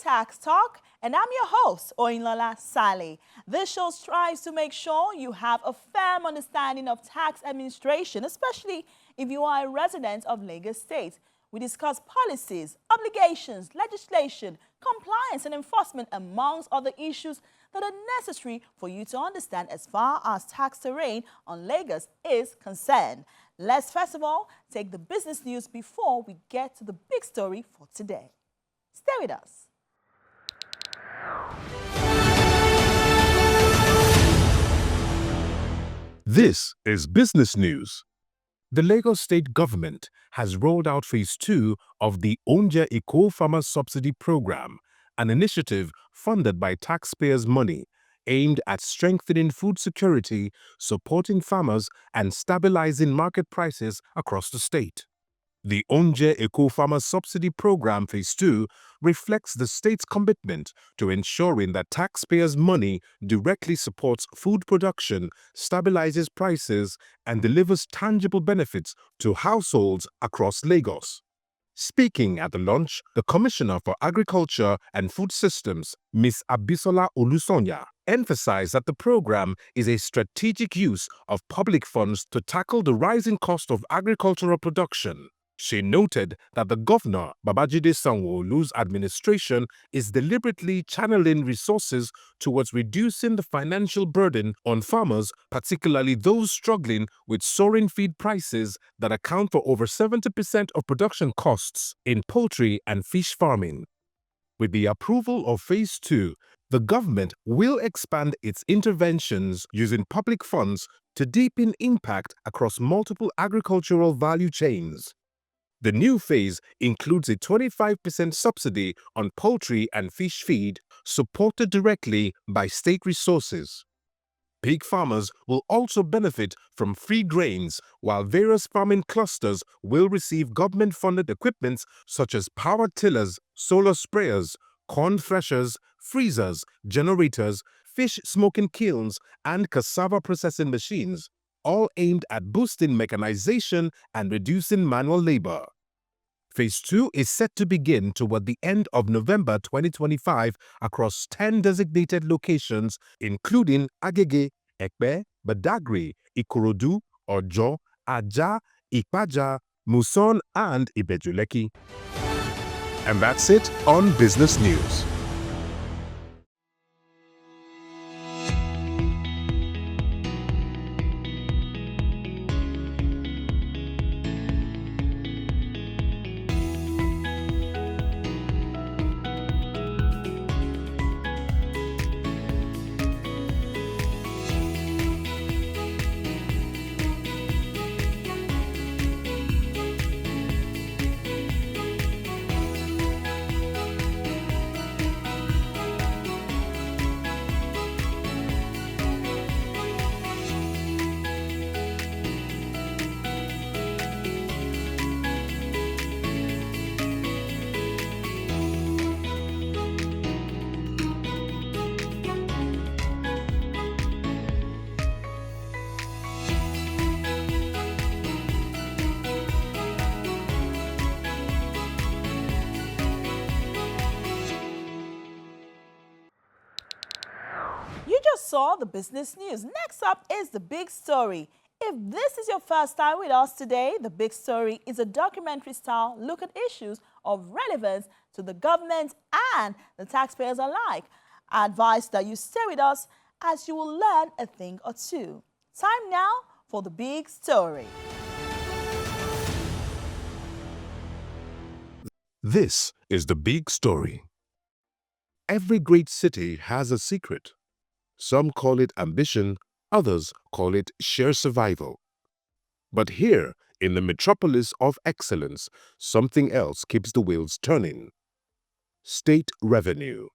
Tax Talk, and I'm your host, Oyinlola Sale. This show strives to make sure you have a firm understanding of tax administration, especially if you are a resident of Lagos State. We discuss policies, obligations, legislation, compliance, and enforcement, amongst other issues that are necessary for you to understand as far as tax terrain on Lagos is concerned. Let's first of all take the business news before we get to the big story for today. Stay with us. This is business news. The Lagos State government has rolled out phase 2 of the Oúnjẹ Eco Farmer Subsidy Program, an initiative funded by taxpayers' money aimed at strengthening food security, supporting farmers, and stabilizing market prices across the state. The Oúnjẹ Eco Farmer Subsidy Program Phase 2 reflects the state's commitment to ensuring that taxpayers' money directly supports food production, stabilizes prices, and delivers tangible benefits to households across Lagos. Speaking at the launch, the Commissioner for Agriculture and Food Systems, Ms. Abisola Olusonya, emphasized that the program is a strategic use of public funds to tackle the rising cost of agricultural production. She noted that the Governor, Babajide Sanwo-Olu's administration is deliberately channeling resources towards reducing the financial burden on farmers, particularly those struggling with soaring feed prices that account for over 70% of production costs in poultry and fish farming. With the approval of Phase 2, the government will expand its interventions using public funds to deepen impact across multiple agricultural value chains. The new phase includes a 25% subsidy on poultry and fish feed, supported directly by state resources. Pig farmers will also benefit from free grains, while various farming clusters will receive government-funded equipment such as power tillers, solar sprayers, corn threshers, freezers, generators, fish smoking kilns, and cassava processing machines, all aimed at boosting mechanization and reducing manual labor. Phase 2 is set to begin toward the end of November 2025 across 10 designated locations, including Agege, Ekpe, Badagry, Ikorodu, Ojo, Aja, Ipaja, Muson, and Ibejuleki. And that's it on Business News. You just saw the business news. Next up is the big story. If this is your first time with us today, the big story is a documentary-style look at issues of relevance to the government and the taxpayers alike. I advise that you stay with us as you will learn a thing or two. Time now for the big story. This is the big story. Every great city has a secret. Some call it ambition, others call it sheer survival. But here, in the metropolis of excellence, something else keeps the wheels turning. State revenue.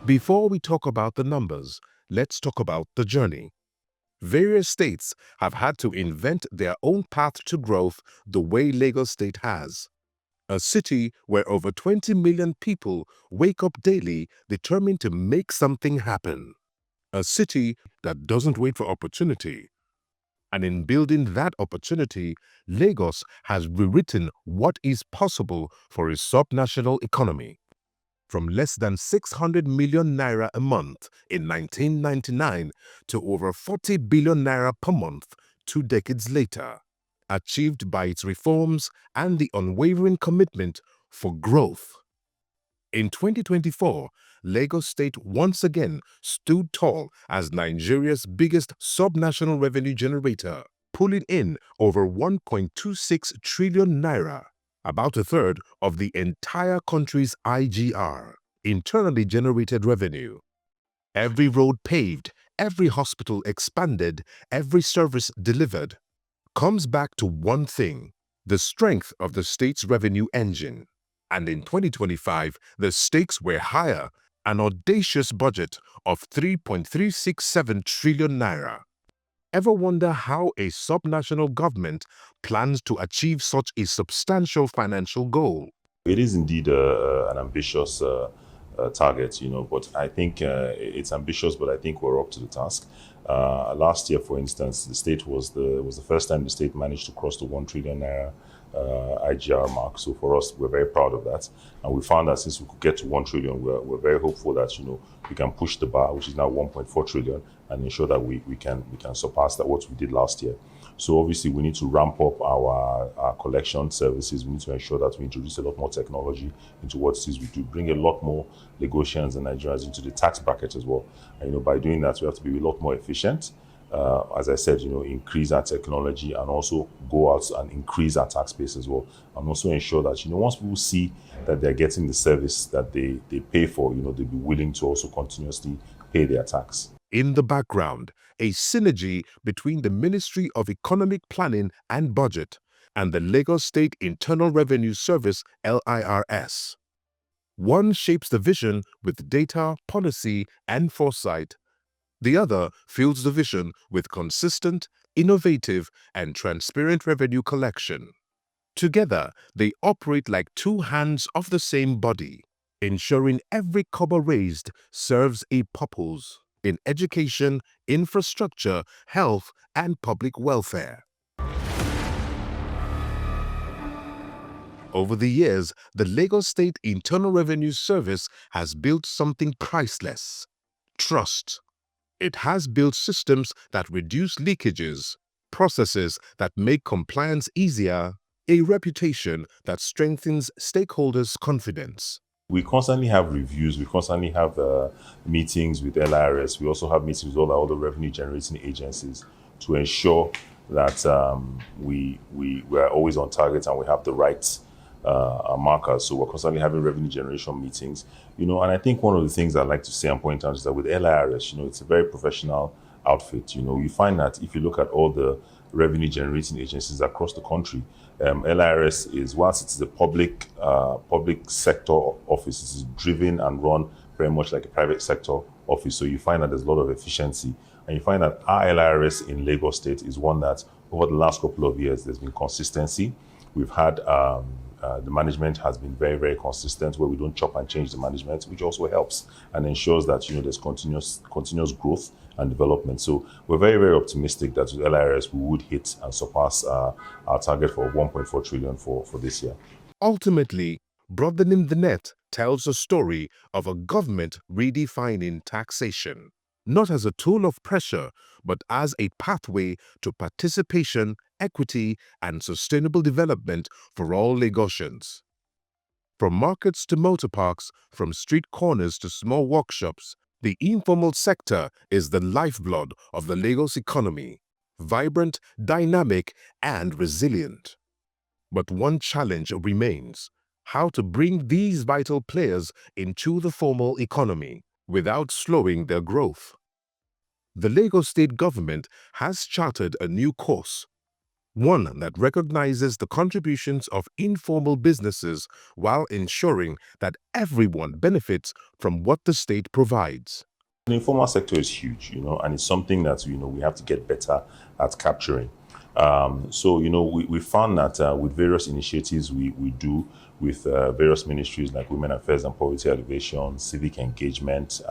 Before we talk about the numbers, let's talk about the journey. Various states have had to invent their own path to growth the way Lagos State has. A city where over 20 million people wake up daily determined to make something happen. A city that doesn't wait for opportunity, And in building that opportunity, Lagos has rewritten what is possible for a subnational economy. From less than 600 million naira a month in 1999 to over 40 billion naira per month 2 decades later, achieved by its reforms and the unwavering commitment for growth. In 2024, Lagos State once again stood tall as Nigeria's biggest subnational revenue generator, pulling in over 1.26 trillion naira, about a third of the entire country's IGR, internally generated revenue. Every road paved, every hospital expanded, every service delivered comes back to one thing: the strength of the state's revenue engine. And in 2025, the stakes were higher, an audacious budget of 3.367 trillion naira. Ever wonder how a subnational government plans to achieve such a substantial financial goal? It is indeed an ambitious target, but I think it's ambitious, but I think we're up to the task. Last year, for instance, the state was the first time the state managed to cross the 1 trillion naira IGR mark. So for us, we're very proud of that. And we found that since we could get to 1 trillion, we're very hopeful that, we can push the bar, which is now 1.4 trillion, and ensure that we can surpass that, what we did last year. So obviously we need to ramp up our collection services. We need to ensure that we introduce a lot more technology into what it is we do, bring a lot more Lagosians and Nigerians into the tax bracket as well. And by doing that, we have to be a lot more efficient. As I said, increase our technology and also go out and increase our tax base as well. And also ensure that, once people see that they're getting the service that they pay for, they'll be willing to also continuously pay their tax. In the background, a synergy between the Ministry of Economic Planning and Budget and the Lagos State Internal Revenue Service (LIRS). One shapes the vision with data, policy, and foresight. The other fuels the vision with consistent, innovative, and transparent revenue collection. Together, they operate like two hands of the same body, ensuring every kobo raised serves a purpose in education, infrastructure, health, and public welfare. Over the years, the Lagos State Internal Revenue Service has built something priceless: trust. It has built systems that reduce leakages, processes that make compliance easier, a reputation that strengthens stakeholders' confidence. We constantly have reviews. We constantly have meetings with LIRS. We also have meetings with all the revenue generating agencies to ensure that we are always on target and we have the right markers. So we're constantly having revenue generation meetings, and I think one of the things I like to say and point out is that with LIRS, it's a very professional outfit. You find that if you look at all the revenue generating agencies across the country, LIRS is, whilst it is a public sector office, it is driven and run very much like a private sector office. So you find that there's a lot of efficiency, and you find that our LIRS in Lagos State is one that over the last couple of years there's been consistency. We've had the management has been very, very consistent, where we don't chop and change the management, which also helps and ensures that there's continuous growth and development. So we're very, very optimistic that with LIRS we would hit and surpass our target for 1.4 trillion for this year. Ultimately, broadening the net tells a story of a government redefining taxation, not as a tool of pressure, but as a pathway to participation, equity, and sustainable development for all Lagosians. From markets to motor parks, from street corners to small workshops, the informal sector is the lifeblood of the Lagos economy, vibrant, dynamic, and resilient. But one challenge remains: how to bring these vital players into the formal economy without slowing their growth. The Lagos State government has charted a new course, one that recognizes the contributions of informal businesses while ensuring that everyone benefits from what the state provides. The informal sector is huge, and it's something that, we have to get better at capturing. So, we found that with various initiatives we do with various ministries like Women Affairs and Poverty Alleviation, civic engagement,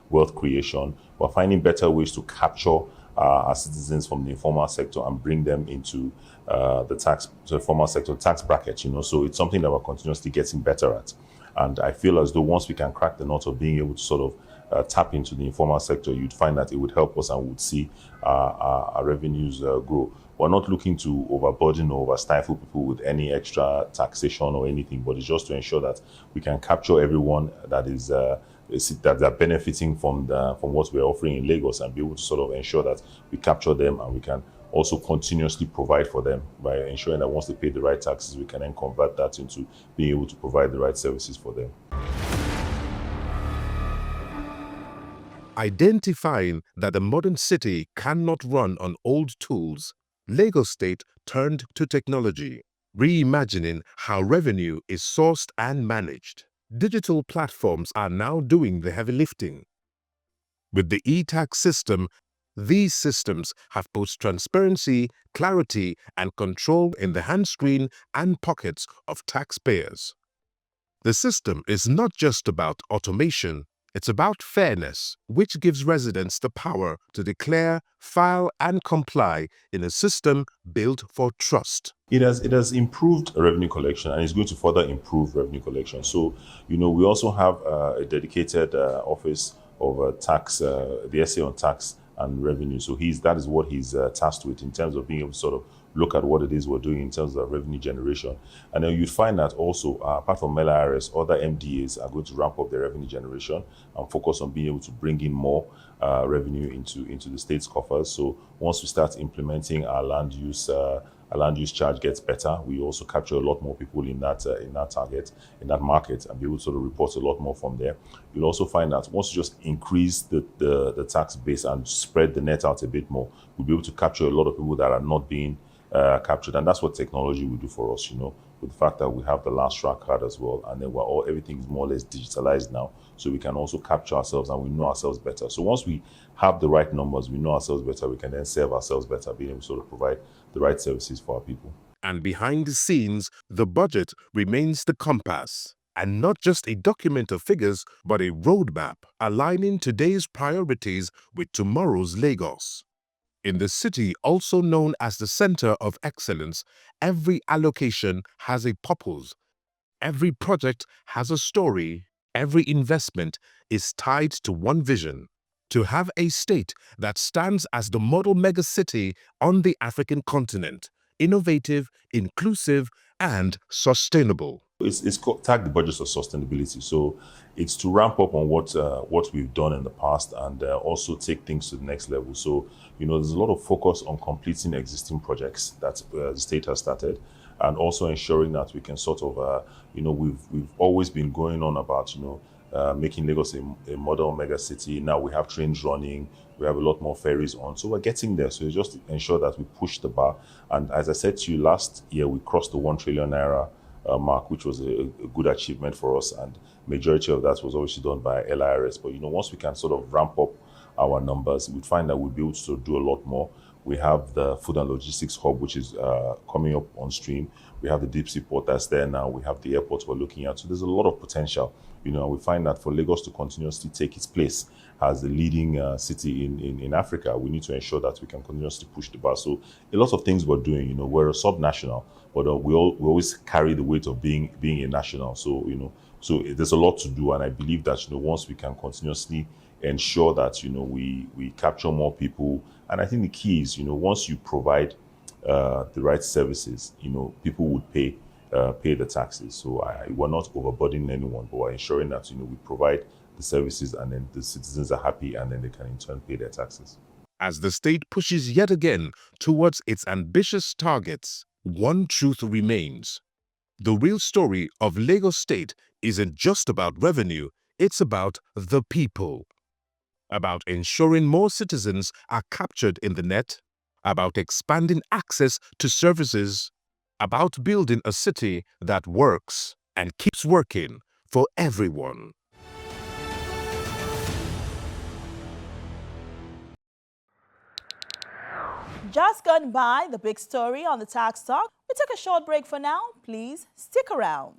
wealth creation, we're finding better ways to capture our citizens from the informal sector and bring them into the formal sector tax bracket. So it's something that we're continuously getting better at. And I feel as though once we can crack the nut of being able to sort of tap into the informal sector, you'd find that it would help us and would see our revenues grow. We're not looking to overburden or overstifle people with any extra taxation or anything, but it's just to ensure that we can capture everyone that is that are benefiting from what we're offering in Lagos, and be able to sort of ensure that we capture them, and we can also continuously provide for them by ensuring that once they pay the right taxes, we can then convert that into being able to provide the right services for them. Identifying that a modern city cannot run on old tools, Lagos State turned to technology, reimagining how revenue is sourced and managed. Digital platforms are now doing the heavy lifting. With the e-tax system, these systems have both transparency, clarity, and control in the handscreen and pockets of taxpayers. The system is not just about automation, it's about fairness, which gives residents the power to declare, file, and comply in a system built for trust. It has improved revenue collection, and it's going to further improve revenue collection. So, we also have a dedicated office of tax, the SA on tax and revenue. So that is what he's tasked with in terms of being able to sort of look at what it is we're doing in terms of revenue generation. And then you'd find that also, apart from LIRS, other MDAs are going to ramp up their revenue generation and focus on being able to bring in more revenue into the state's coffers. So once we start implementing our land use charge gets better, we also capture a lot more people in that market, and be able to sort of report a lot more from there. You'll also find that once you just increase the tax base and spread the net out a bit more, we'll be able to capture a lot of people that are not being captured. And that's what technology will do for us, with the fact that we have the last track card as well, and then everything is more or less digitalized now, so we can also capture ourselves and we know ourselves better. So once we have the right numbers, we know ourselves better, we can then serve ourselves better, being able to sort of provide the right services for our people. And behind the scenes, the budget remains the compass, and not just a document of figures, but a roadmap aligning today's priorities with tomorrow's Lagos. In the city, also known as the center of excellence, every allocation has a purpose. Every project has a story. Every investment is tied to one vision: to have a state that stands as the model megacity on the African continent, innovative, inclusive, and sustainable. It's tagged the budgets of sustainability. So it's to ramp up on what we've done in the past, and also take things to the next level. So, there's a lot of focus on completing existing projects that the state has started, and also ensuring that we can sort of, we've always been going on about, making Lagos a model mega city. Now we have trains running, we have a lot more ferries on. So we're getting there. So it's just to ensure that we push the bar. And as I said to you, last year, we crossed the 1 trillion naira mark, which was a good achievement for us. And majority of that was obviously done by LIRS. But, once we can sort of ramp up our numbers, we'd find that we'll be able to do a lot more. We have the food and logistics hub, which is coming up on stream. We have the deep sea port that's there now. We have the airport we're looking at. So there's a lot of potential. We find that for Lagos to continuously take its place as the leading city in Africa, we need to ensure that we can continuously push the bar. So a lot of things we're doing, we're a sub-national, but we always carry the weight of being a national. So, so there's a lot to do. And I believe that, once we can continuously ensure that, we capture more people. And I think the key is, once you provide the right services, people would pay the taxes. So we're not overburdening anyone, but we're ensuring that, we provide the services, and then the citizens are happy, and then they can in turn pay their taxes. As the state pushes yet again towards its ambitious targets, one truth remains. The real story of Lagos State isn't just about revenue, it's about the people. About ensuring more citizens are captured in the net, about expanding access to services, about building a city that works and keeps working for everyone. Just gone by the big story on the Tax Talk. We took a short break for now. Please stick around.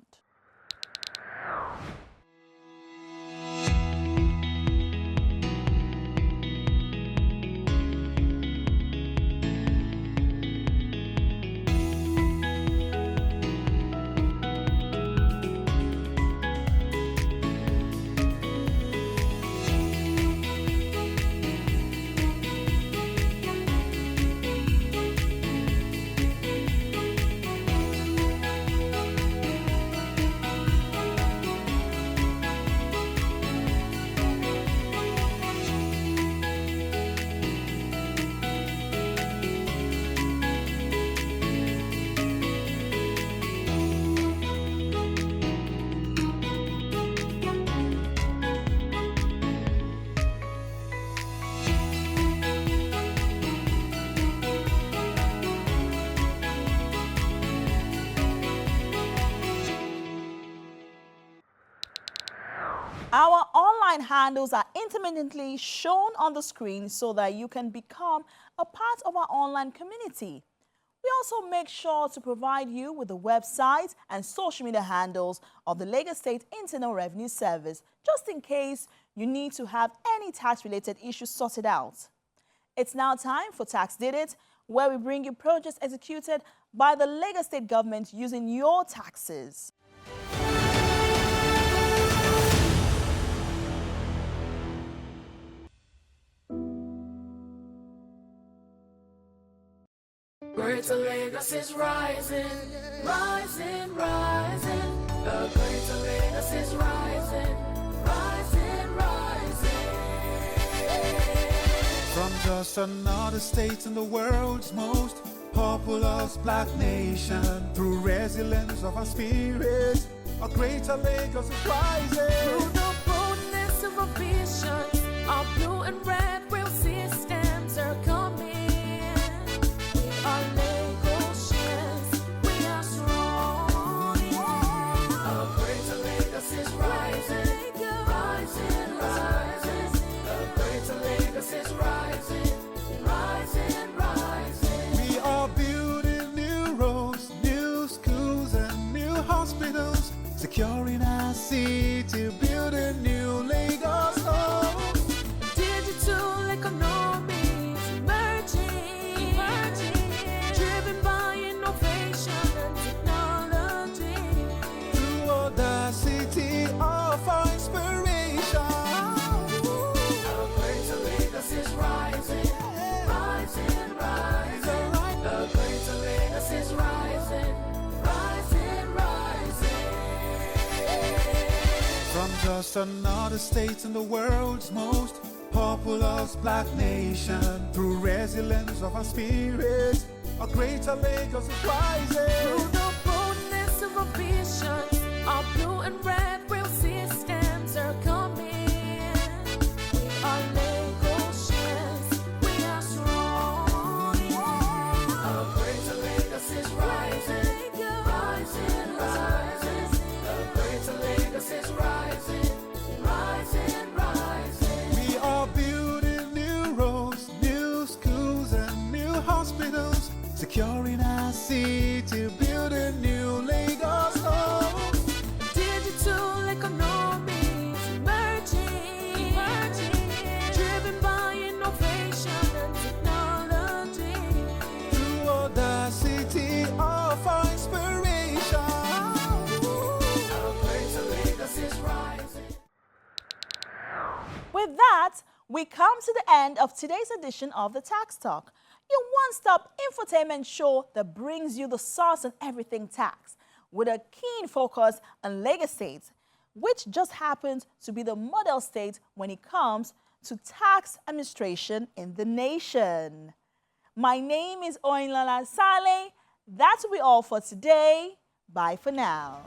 Our online handles are intermittently shown on the screen so that you can become a part of our online community. We also make sure to provide you with the website and social media handles of the Lagos State Internal Revenue Service, just in case you need to have any tax-related issues sorted out. It's now time for Tax Did It, where we bring you projects executed by the Lagos State government using your taxes. Greater Lagos is rising, rising, rising. The Greater Lagos is rising, rising, rising. From just another state in the world's most populous black nation, through resilience of our spirit, a Greater Lagos is rising. Through the boldness of our visions, our blue and red rail systems are coming. We are Lagosians, we are strong. A Greater Lagos is rising, rising, rising. A Greater Lagos is rising, rising, rising. We are building new roads, new schools and new hospitals, securing our city, building new Lagos homes. Digital economy is emerging, driven by innovation and technology. Through audacity of our inspiration, Our Greater Lagos is rising, rising, rising. The Greater Lagos is rising, rising, rising. from just another state in the world's most populous black nation, through resilience of our spirit, a Greater Lagos is rising. Through the boldness of our visions, our blue and red rail systems are coming. We are Lagosians, we are strong. Our Greater Lagos is rising, rising, rising. The Greater Lagos is rising, rising, rising. We are building new roads, new schools and new hospitals, securing our city, building new Lagos homes. Digital economy is emerging, driven by innovation and technology. Through audacity of our inspiration, Our Greater Lagos is rising. With that, we come to the end of today's edition of the Tax Talk, your one-stop infotainment show that brings you the sauce on everything tax, with a keen focus on Lagos State, which just happens to be the model state when it comes to tax administration in the nation. My name is Oyinlola Saleh. That will be all for today. Bye for now.